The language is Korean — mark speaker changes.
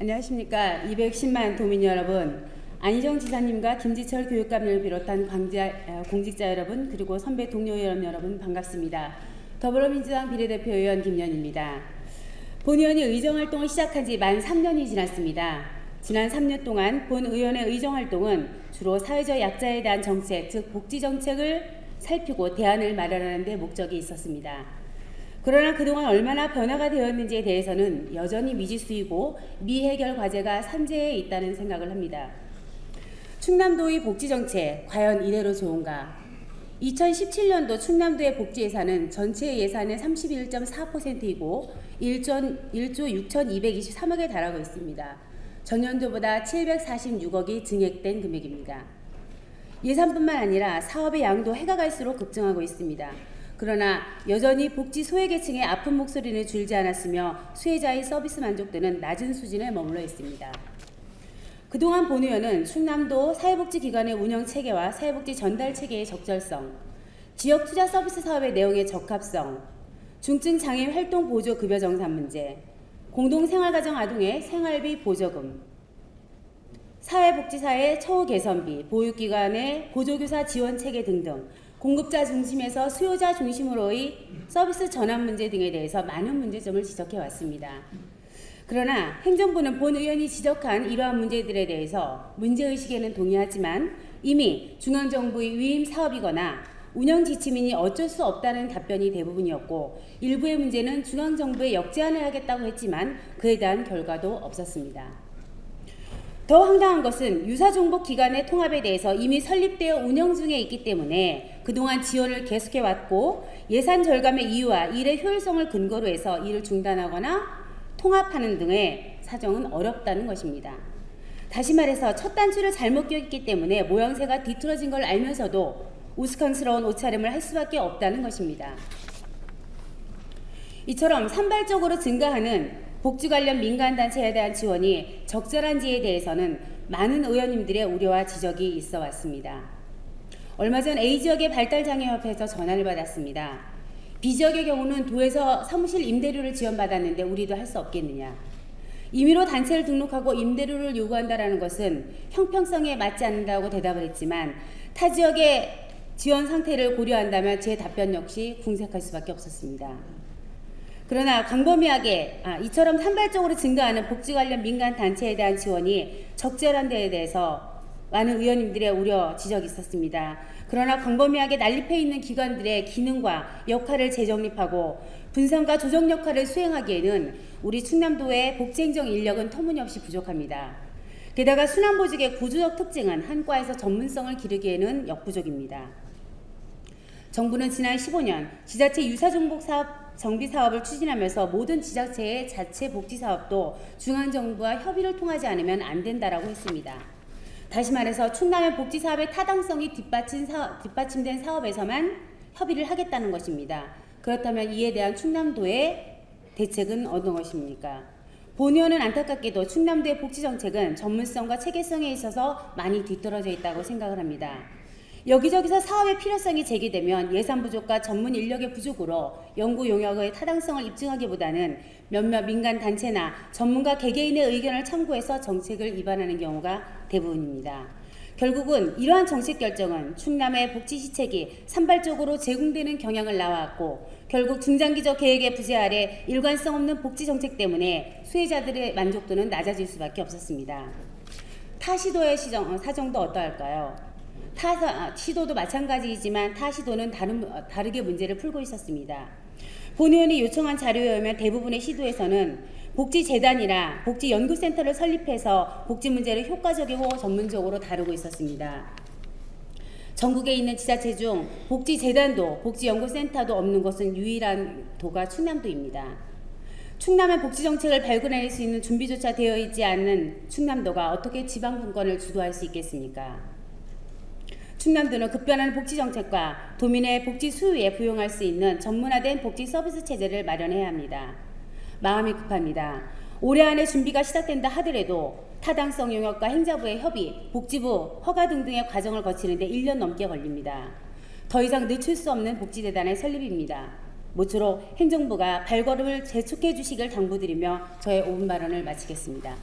Speaker 1: 안녕하십니까. 210만 도민 여러분, 안희정 지사님과 김지철 교육감을 비롯한 공직자 여러분, 그리고 선배 동료 여러분 반갑습니다. 더불어민주당 비례대표 의원 김연입니다. 본 의원이 의정활동을 시작한 지 만 3년이 지났습니다. 지난 3년 동안 본 의원의 의정활동은 주로 사회적 약자에 대한 정책, 즉 복지정책을 살피고 대안을 마련하는 데 목적이 있었습니다. 그러나 그동안 얼마나 변화가 되었는지에 대해서는 여전히 미지수이고 미해결 과제가 산재해 있다는 생각을 합니다. 충남도의 복지정책, 과연 이대로 좋은가? 2017년도 충남도의 복지 예산은 전체 예산의 31.4%이고 1조 6,223억에 달하고 있습니다. 전년도보다 746억이 증액된 금액입니다. 예산뿐만 아니라 사업의 양도 해가 갈수록 급증하고 있습니다. 그러나 여전히 복지 소외계층의 아픈 목소리는 줄지 않았으며 수혜자의 서비스 만족도는 낮은 수준에 머물러 있습니다. 그동안 본 의원은 충남도 사회복지기관의 운영체계와 사회복지 전달체계의 적절성, 지역투자 서비스 사업의 내용의 적합성, 중증장애인 활동보조 급여 정산 문제, 공동생활가정 아동의 생활비 보조금, 사회복지사의 처우 개선비, 보육기관의 보조교사 지원체계 등등 공급자 중심에서 수요자 중심으로의 서비스 전환 문제 등에 대해서 많은 문제점을 지적해 왔습니다. 그러나 행정부는 본 의원이 지적한 이러한 문제들에 대해서 문제의식에는 동의하지만 이미 중앙정부의 위임 사업이거나 운영 지침이니 어쩔 수 없다는 답변이 대부분이었고 일부의 문제는 중앙정부에 역제안을 하겠다고 했지만 그에 대한 결과도 없었습니다. 더 황당한 것은 유사정보기관의 통합에 대해서 이미 설립되어 운영 중에 있기 때문에 그동안 지원을 계속해왔고 예산 절감의 이유와 일의 효율성을 근거로 해서 이를 중단하거나 통합하는 등의 사정은 어렵다는 것입니다. 다시 말해서 첫 단추를 잘못 꼈기 때문에 모양새가 뒤틀어진 걸 알면서도 우스꽝스러운 옷차림을 할 수밖에 없다는 것입니다. 이처럼 산발적으로 증가하는 복지 관련 민간단체에 대한 지원이 적절한지에 대해서는 많은 의원님들의 우려와 지적이 있어 왔습니다. 얼마 전 A지역의 발달장애협회에서 전화를 받았습니다. B지역의 경우는 도에서 사무실 임대료를 지원받았는데 우리도 할 수 없겠느냐. 임의로 단체를 등록하고 임대료를 요구한다는 것은 형평성에 맞지 않는다고 대답을 했지만 타 지역의 지원 상태를 고려한다면 제 답변 역시 궁색할 수밖에 없었습니다. 그러나 광범위하게 이처럼 산발적으로 증가하는 복지 관련 민간 단체에 대한 지원이 적절한 데에 대해서 많은 의원님들의 우려, 지적이 있었습니다. 그러나 광범위하게 난립해 있는 기관들의 기능과 역할을 재정립하고 분산과 조정 역할을 수행하기에는 우리 충남도의 복지행정 인력은 터무니없이 부족합니다. 게다가 순환보직의 구조적 특징은 한과에서 전문성을 기르기에는 역부족입니다. 정부는 지난 15년 지자체 유사정복사업 정비사업을 추진하면서 모든 지자체의 자체 복지사업도 중앙정부와 협의를 통하지 않으면 안 된다라고 했습니다. 다시 말해서 충남의 복지사업의 타당성이 뒷받침된 사업에서만 협의를 하겠다는 것입니다. 그렇다면 이에 대한 충남도의 대책은 어떤 것입니까? 본 의원은 안타깝게도 충남도의 복지정책은 전문성과 체계성에 있어서 많이 뒤떨어져 있다고 생각을 합니다. 여기저기서 사업의 필요성이 제기되면 예산 부족과 전문 인력의 부족으로 연구 용역의 타당성을 입증하기보다는 몇몇 민간 단체나 전문가 개개인의 의견을 참고해서 정책을 입안하는 경우가 대부분입니다. 결국은 이러한 정책 결정은 충남의 복지 시책이 산발적으로 제공되는 경향을 낳아왔고 결국 중장기적 계획의 부재 아래 일관성 없는 복지 정책 때문에 수혜자들의 만족도는 낮아질 수밖에 없었습니다. 타 시도의 사정도 어떠할까요? 시도도 마찬가지이지만 타 시도는 다르게 문제를 풀고 있었습니다. 본 의원이 요청한 자료에 의하면 대부분의 시도에서는 복지재단이나 복지연구센터를 설립해서 복지 문제를 효과적이고 전문적으로 다루고 있었습니다. 전국에 있는 지자체 중 복지재단도 복지연구센터도 없는 것은 유일한 도가 충남도입니다. 충남의 복지정책을 발굴해낼 수 있는 준비조차 되어 있지 않는 충남도가 어떻게 지방분권을 주도할 수 있겠습니까? 충남도는 급변하는 복지정책과 도민의 복지 수요에 부응할 수 있는 전문화된 복지 서비스 체제를 마련해야 합니다. 마음이 급합니다. 올해 안에 준비가 시작된다 하더라도 타당성 용역과 행자부의 협의, 복지부 허가 등등의 과정을 거치는데 1년 넘게 걸립니다. 더 이상 늦출 수 없는 복지재단의 설립입니다. 모쪼록 행정부가 발걸음을 재촉해 주시길 당부드리며 저의 5분 발언을 마치겠습니다.